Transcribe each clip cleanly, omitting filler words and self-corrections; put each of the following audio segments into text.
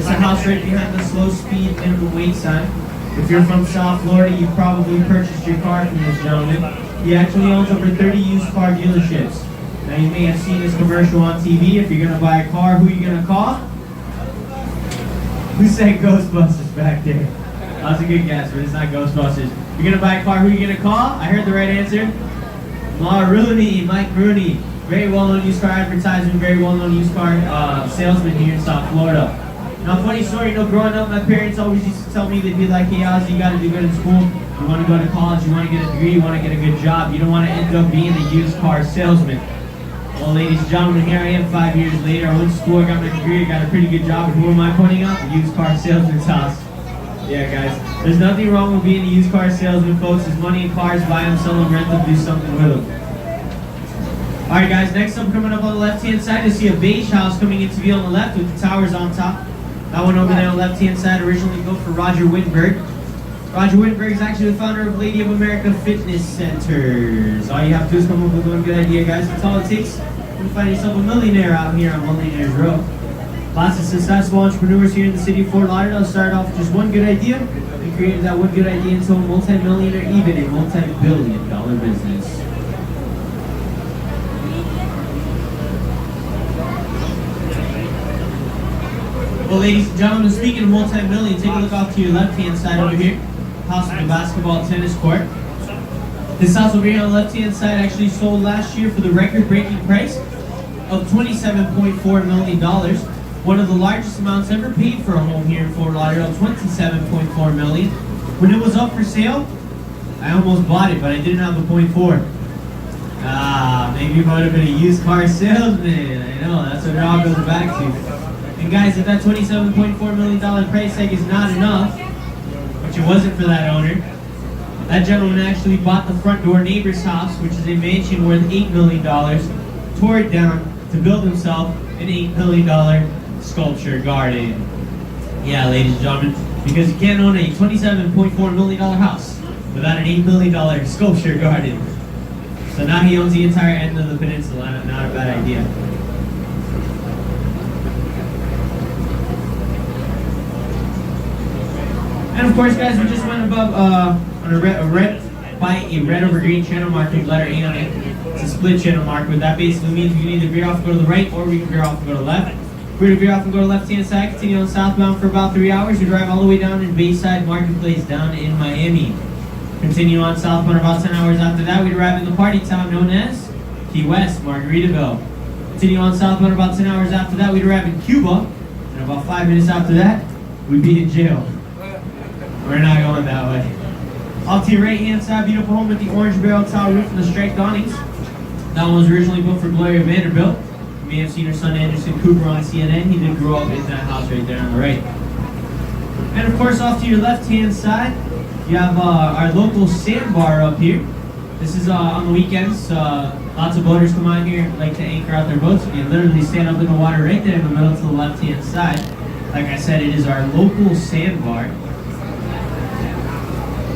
It's a house right behind the slow speed minimum wait sign. If you're from South Florida, you've probably purchased your car from this gentleman. He actually owns over 30 used car dealerships. Now you may have seen this commercial on TV. If you're gonna buy a car, who are you gonna call? Who said Ghostbusters back there? That's a good guess, but it's not Ghostbusters. You're gonna buy a car, who are you gonna call? I heard the right answer. Mike Rooney. Very well-known used car advertisement, very well-known used car salesman here in South Florida. Now, funny story, growing up, my parents always used to tell me, they'd be like, hey, Ozzy, you gotta do good in school. You wanna go to college, you wanna get a degree, you wanna get a good job. You don't wanna end up being a used car salesman. Well, ladies and gentlemen, here I am 5 years later. I went to school, I got my degree, I got a pretty good job. And who am I pointing out? The used car salesman's house. Yeah, guys, there's nothing wrong with being a used car salesman, folks. There's money in cars, buy them, sell them, rent them, do something with them. Alright guys, next up, coming up on the left-hand side, you see a beige house coming into view on the left with the towers on top. That one over there on the left-hand side originally built for Roger Wittenberg. Roger Wittenberg is actually the founder of Lady of America Fitness Centers. All you have to do is come up with one good idea, guys. That's all it takes. You find yourself a millionaire out here on Millionaires Row. Lots of successful entrepreneurs here in the city of Fort Lauderdale started off with just one good idea and created that one good idea into a multi-millionaire, even a multi-billion-dollar business. Well, ladies and gentlemen, speaking of multi-million, take a look off to your left-hand side over here. House with a basketball tennis court. This house over here on the left-hand side actually sold last year for the record-breaking price of $27.4 million. One of the largest amounts ever paid for a home here in Fort Lauderdale, $27.4 million. When it was up for sale, I almost bought it, but I didn't have the .4. Maybe you might have been a used car salesman. I know, that's what it all goes back to. And guys, if that $27.4 million price tag is not enough, which it wasn't for that owner, that gentleman actually bought the front door neighbor's house, which is a mansion worth $8 million, tore it down to build himself an $8 million sculpture garden. Yeah, ladies and gentlemen, because you can't own a $27.4 million house without an $8 million sculpture garden. So now he owns the entire end of the peninsula. Not a bad idea. And of course, guys, we just went above on a red over green channel mark with letter A on it. It's a split channel mark, but that basically means we can either veer off and go to the right, or we can veer off and go to the left. If we're to veer off and go to the left-hand side, continue on southbound for about 3 hours. We drive all the way down in Bayside Marketplace down in Miami. Continue on southbound about 10 hours after that. We arrive in the party town known as Key West, Margaritaville. Continue on southbound about 10 hours after that. We'd arrive in Cuba, and about 5 minutes after that, we'd be in jail. We're not going that way. Off to your right-hand side, beautiful home with the orange barrel tile roof and the striped awnings. That one was originally built for Gloria Vanderbilt. You may have seen her son Anderson Cooper on CNN. He did grow up in that house right there on the right. And of course, off to your left-hand side, you have our local sandbar up here. This is on the weekends. Lots of boaters come out here, like to anchor out their boats. You can literally stand up in the water right there in the middle to the left-hand side. Like I said, it is our local sandbar.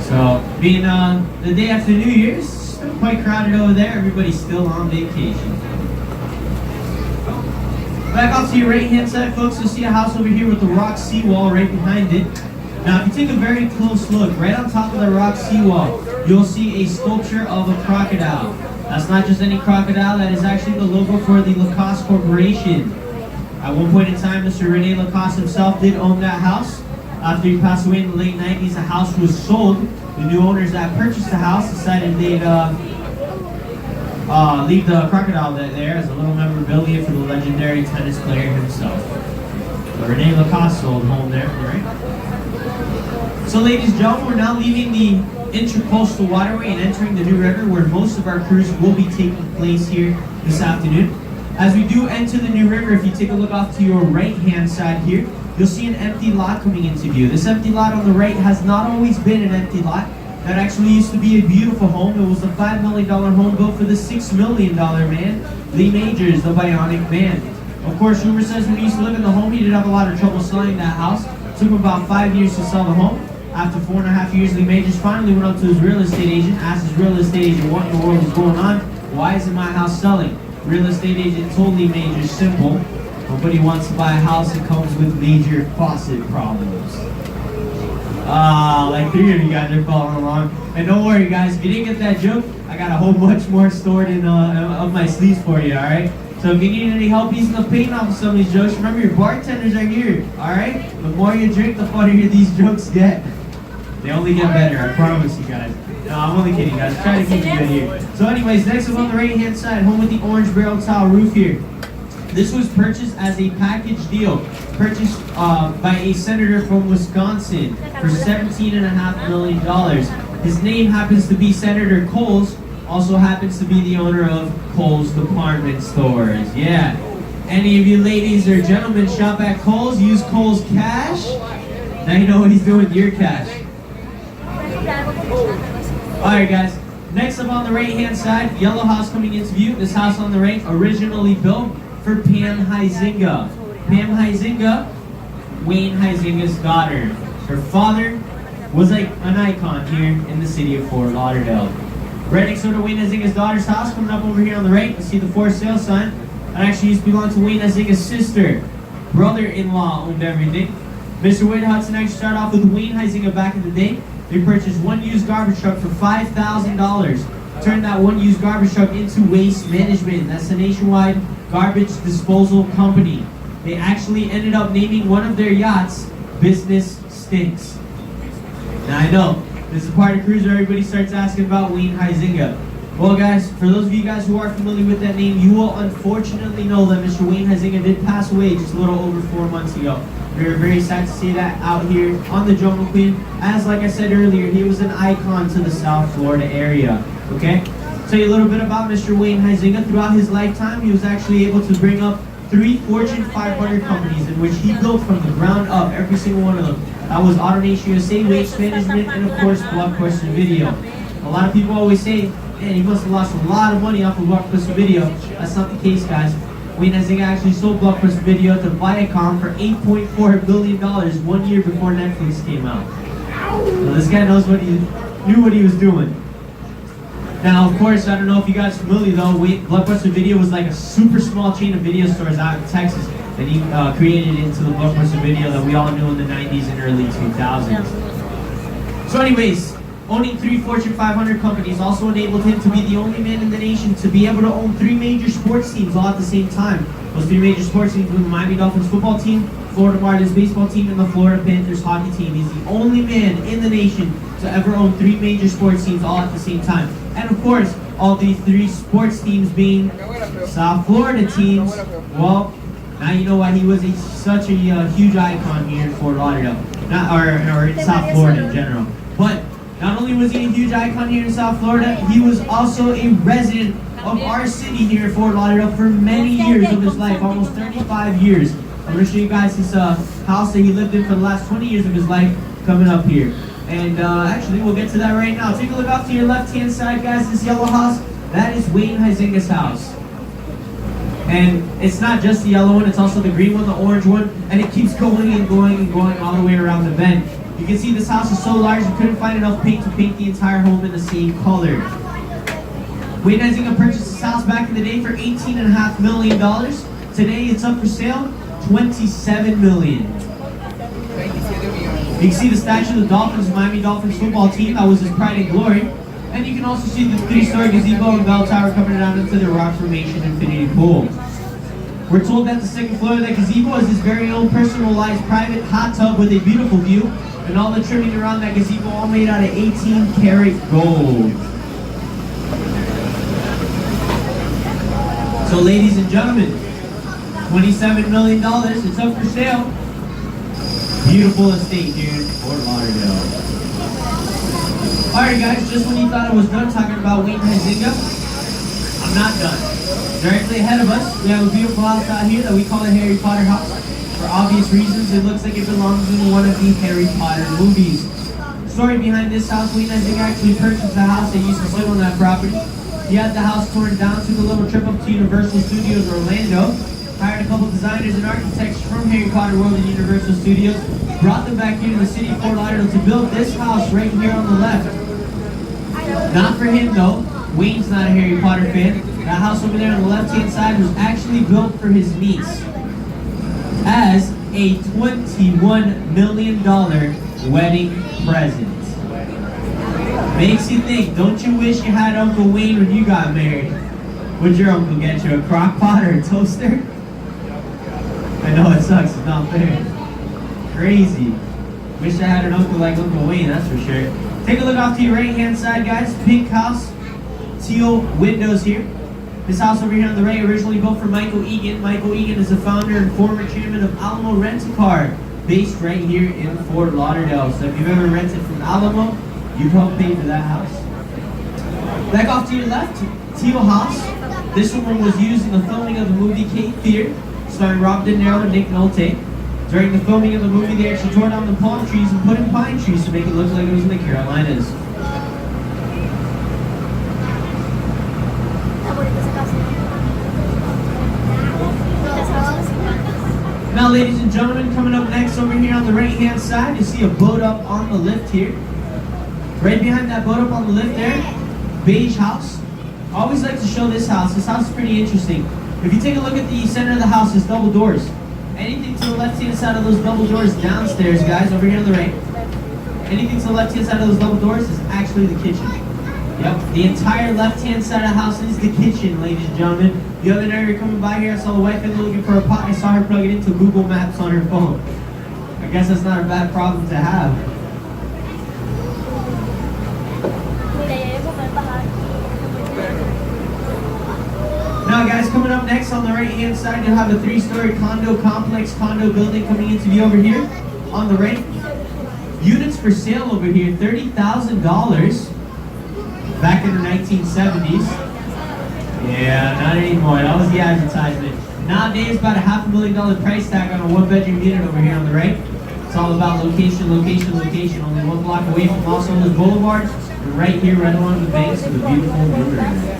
So, being the day after New Year's, still quite crowded over there. Everybody's still on vacation. Back off to your right-hand side, folks, you'll see a house over here with the rock seawall right behind it. Now, if you take a very close look, right on top of the rock seawall, you'll see a sculpture of a crocodile. That's not just any crocodile, that is actually the logo for the Lacoste Corporation. At one point in time, Mr. Rene Lacoste himself did own that house. After he passed away in the late 90s, the house was sold. The new owners that purchased the house decided they'd leave the crocodile there as a little memorabilia for the legendary tennis player himself. So Rene Lacoste sold home there, right? So ladies and gentlemen, we're now leaving the Intracoastal Waterway and entering the New River, where most of our cruise will be taking place here this afternoon. As we do enter the New River, if you take a look off to your right-hand side here, you'll see an empty lot coming into view. This empty lot on the right has not always been an empty lot. That actually used to be a beautiful home. It was a $5 million home built for the $6 million man, Lee Majors, the Bionic Man. Of course, rumor says when he used to live in the home, he did have a lot of trouble selling that house. It took him about 5 years to sell the home. After 4.5 years, Lee Majors finally went up to his real estate agent, asked his real estate agent what in the world was going on. Why isn't my house selling? Real estate agent told Lee Majors, simple. Nobody wants to buy a house that comes with major faucet problems. Like 3 of you guys are following along. And don't worry guys, if you didn't get that joke, I got a whole bunch more stored in up my sleeves for you, alright? So if you need any help easing the pain off of some of these jokes, remember your bartenders are here, alright? The more you drink, the funnier these jokes get. They only get better, I promise you guys. No, I'm only kidding guys, try to keep you good here. So anyways, next up on the right hand side, home with the orange barrel tile roof here. This was purchased as a package deal, purchased by a senator from Wisconsin for $17.5 million. His name happens to be Senator Kohl's, also happens to be the owner of Kohl's Department Stores. Yeah. Any of you ladies or gentlemen shop at Kohl's, use Kohl's cash? Now you know what he's doing with your cash. Alright guys, next up on the right hand side, yellow house coming into view. This house on the right, originally built for Pam Huizenga. Pam Huizenga, Wayne Huizenga's daughter. Her father was like an icon here in the city of Fort Lauderdale. Right next door to Wayne Huizenga's daughter's house, coming up over here on the right, you see the for sale sign. That actually used to belong to Wayne Huizenga's sister. Brother-in-law owned everything. Mr. Wade Hudson actually started off with Wayne Huizenga back in the day. They purchased one used garbage truck for $5,000. Turned that one used garbage truck into Waste Management. That's a nationwide garbage disposal company. They actually ended up naming one of their yachts Business Stinks. Now I know, this is part of cruise where everybody starts asking about Wayne Huizenga. Well guys, for those of you guys who are familiar with that name, you will unfortunately know that Mr. Wayne Huizenga did pass away just a little over 4 months ago. We're very sad to see that out here on the Jungle Queen. As like I said earlier, he was an icon to the South Florida area. Okay? Tell you a little bit about Mr. Wayne Huizenga. Throughout his lifetime, he was actually able to bring up 3 Fortune 500 companies in which he built from the ground up, every single one of them. That was AutoNation USA, Waste Management, and of course, Blockbuster Video. A lot of people always say, man, he must have lost a lot of money off of Blockbuster Video. That's not the case, guys. Wayne Huizenga actually sold Blockbuster Video to Viacom for $8.4 billion 1 year before Netflix came out. So this guy knows knew what he was doing. Now, of course, I don't know if you guys are familiar though, Blockbuster Video was like a super small chain of video stores out in Texas that he created into the Blockbuster Video that we all knew in the 90s and early 2000s. So anyways, owning 3 Fortune 500 companies also enabled him to be the only man in the nation to be able to own 3 major sports teams all at the same time. Those 3 major sports teams were the Miami Dolphins football team, Florida Marlins baseball team, and the Florida Panthers hockey team. He's the only man in the nation to ever own 3 major sports teams all at the same time. And of course, all these 3 sports teams being South Florida teams, well, now you know why he was such a huge icon here in Fort Lauderdale, or in South Florida in general. But not only was he a huge icon here in South Florida, he was also a resident of our city here in Fort Lauderdale for many years of his life, almost 35 years. I'm going to show you guys his house that he lived in for the last 20 years of his life coming up here. And actually, we'll get to that right now. Take a look off to your left-hand side, guys. This yellow house, that is Wayne Huizenga's house. And it's not just the yellow one, it's also the green one, the orange one, and it keeps going and going and going all the way around the bend. You can see this house is so large you couldn't find enough paint to paint the entire home in the same color. Wayne Huizenga purchased this house back in the day for $18.5 million. Today it's up for sale, $27 million. You can see the statue of the Dolphins, Miami Dolphins football team. That was his pride and glory. And you can also see the 3-story gazebo and bell tower coming down into the rock formation infinity pool. We're told that the second floor of that gazebo is his very own personalized private hot tub with a beautiful view, and all the trimming around that gazebo all made out of 18-karat gold. So ladies and gentlemen, $27 million, it's up for sale. Beautiful estate here in Fort Lauderdale. Alright guys, just when you thought I was done talking about Wayne Huizenga, I'm not done. Directly ahead of us, we have a beautiful house out here that we call the Harry Potter house. For obvious reasons, it looks like it belongs in one of the Harry Potter movies. The story behind this house, Wayne Huizenga actually purchased the house that used to sit on that property. He had the house torn down, took a little trip up to Universal Studios Orlando, hired a couple designers and architects from Harry Potter World and Universal Studios, brought them back here to the city of Fort Lauderdale to build this house right here on the left. Not for him though, Wayne's not a Harry Potter fan. That house over there on the left hand side was actually built for his niece. as a $21 million wedding present. Makes you think, don't you wish you had Uncle Wayne when you got married? Would your uncle get you a crock pot or a toaster? I know it sucks, it's not fair. Crazy. Wish I had an uncle like Uncle Wayne, that's for sure. Take a look off to your right hand side, guys. Pink house, teal windows here. This house over here on the right, originally built for Michael Egan. Michael Egan is the founder and former chairman of Alamo Rent-A-Car, based right here in Fort Lauderdale. So if you've ever rented from Alamo, you've helped pay for that house. Back off to your left, teal house. This one was used in the filming of the movie Cape Fear, starring Rob De Niro and Nick Nolte. During the filming of the movie, they actually tore down the palm trees and put in pine trees to make it look like it was in the Carolinas. Now, ladies and gentlemen, coming up next over here on the right-hand side, you see a boat up on the lift here. Right behind that boat up on the lift there, beige house. I always like to show this house. This house is pretty interesting. If you take a look at the center of the house, it's double doors. Anything to the left-hand side of those double doors downstairs, guys, over here on the right. Anything to the left-hand side of those double doors is actually the kitchen. Yep, the entire left-hand side of the house is the kitchen, ladies and gentlemen. The other night we were coming by here, I saw the wife in looking for a pot. I saw her plug it into Google Maps on her phone. I guess that's not a bad problem to have. Now guys, coming up next on the right hand side, you'll have a 3-story condo complex, condo building coming into view over here on the right. Units for sale over here, $30,000 back in the 1970s. Yeah, not anymore, that was the advertisement. Nowadays, about a $500,000 price tag on a 1-bedroom unit over here on the right. It's all about location, location, location. Only 1 block away from Los Olas Boulevard, and right here, right along the banks of the beautiful river.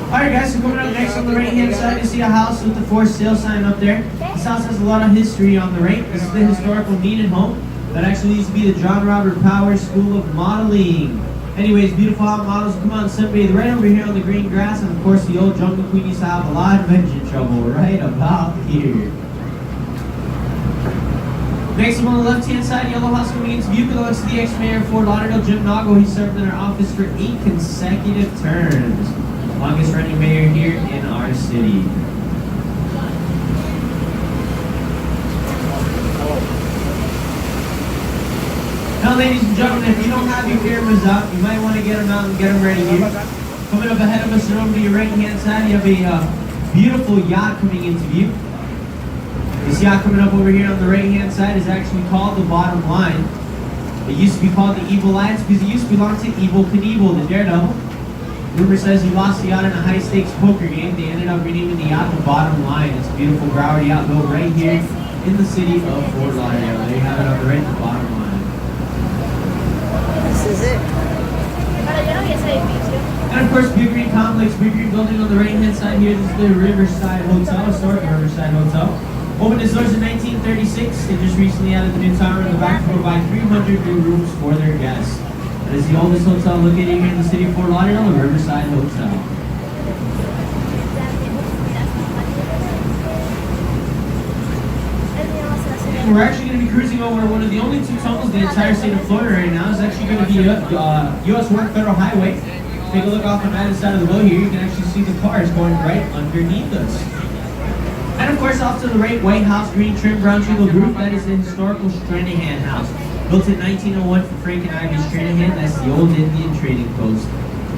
Alright guys, so coming up next on the right hand side, you see a house with the for sale sign up there. This house has a lot of history on the right. This is the historical Neenan home that actually used to be the John Robert Powers School of Modeling. Anyways, beautiful hot models come out and sunbathe right over here on the green grass, and of course the old Jungle Queen used to have a lot of engine trouble right about here. Next up on the left hand side, yellow house coming into view belongs to the ex-mayor of Fort Lauderdale, Jim Nago. He served in our office for 8 consecutive terms. Longest running mayor here in our city. Now, ladies and gentlemen, if you don't have your cameras out, you might want to get them out and get them ready here. Coming up ahead of us and over to your right-hand side, you have a beautiful yacht coming into view. This yacht coming up over here on the right-hand side is actually called the Bottom Line. It used to be called the Evil Lions because it used to belong to Evel Knievel, the daredevil. Rumor says he lost the yacht in a high-stakes poker game. They ended up renaming the yacht the Bottom Line. It's a beautiful Broward yacht built right here in the city of Fort Lauderdale. There you have it on the right, the Bottom Line. This is it. And of course, Big Green Complex, Big Green Building on the right-hand side here. This is the Riverside Hotel, historic Riverside Hotel. Opened its doors in 1936. They just recently added the new tower in the back to provide 300 new rooms for their guests. It is the oldest hotel located here in the city of Fort Lauderdale, the Riverside Hotel. And we're actually going to be cruising over one of the only 2 tunnels in the entire state of Florida right now. It's actually going to be U.S. 1 Federal Highway. Take a look off on either side of the boat here. You can actually see the cars going right underneath us. And of course, off to the right, White House, green trim, brown shingled roof. That is the historical Stranahan House. Built in 1901 for Frank and Ivy Stranahan. That's the old Indian trading post.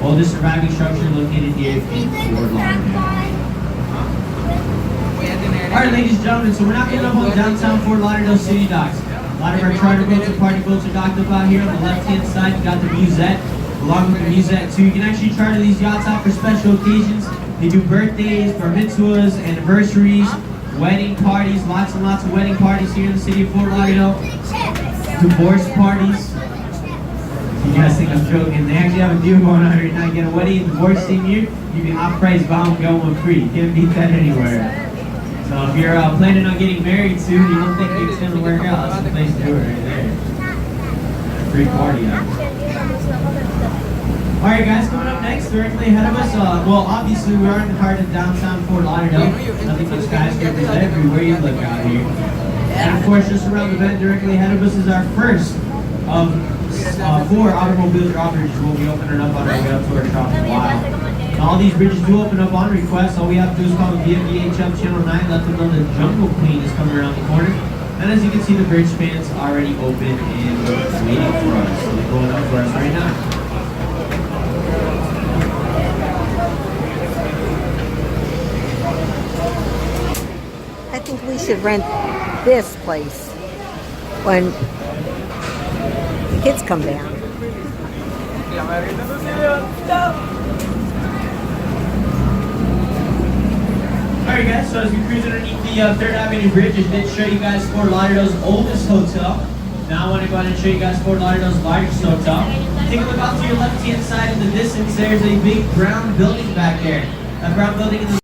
Oldest surviving structure located here in Fort Lauderdale. Alright, ladies and gentlemen, so we're not getting up on downtown Fort Lauderdale City docks. A lot of our charter boats and party boats are docked up out here on the left-hand side. You got the Musette. Along with the Musette, too, you can actually charter these yachts out for special occasions. They do birthdays, bar mitzvahs, anniversaries, wedding parties, lots and lots of wedding parties here in the city of Fort Lauderdale. Divorce parties. You guys think I'm joking? They actually have a deal going on right now. You get a wedding and divorce same year, you get off-price buy one, get one free. You can't beat that anywhere. So if you're planning on getting married soon, you don't think it's going to work out, that's the place to do it right there. Free party out. Alright guys, coming up next, directly ahead of us, well obviously we are in the heart of downtown Fort Lauderdale. Nothing but skyscrapers everywhere you look out here. And of course, just around the bend directly ahead of us is our first of 4 automobile drawbridges we'll be opening up on our way up to our shop in a while. All these bridges do open up on request. All we have to do is call the VFDHL Channel 9, let them know the Jungle Queen is coming around the corner. And as you can see, the bridge spans already open and waiting for us. So they're going up for us right now. I think we should rent this place when the kids come down. Alright guys, so as we cruise underneath the 3rd Avenue Bridge, I did show you guys Fort Lauderdale's oldest hotel. Now I want to go ahead and show you guys Fort Lauderdale's largest hotel. Take a look out to your left hand side in the distance, there's a big brown building back there. That brown building in the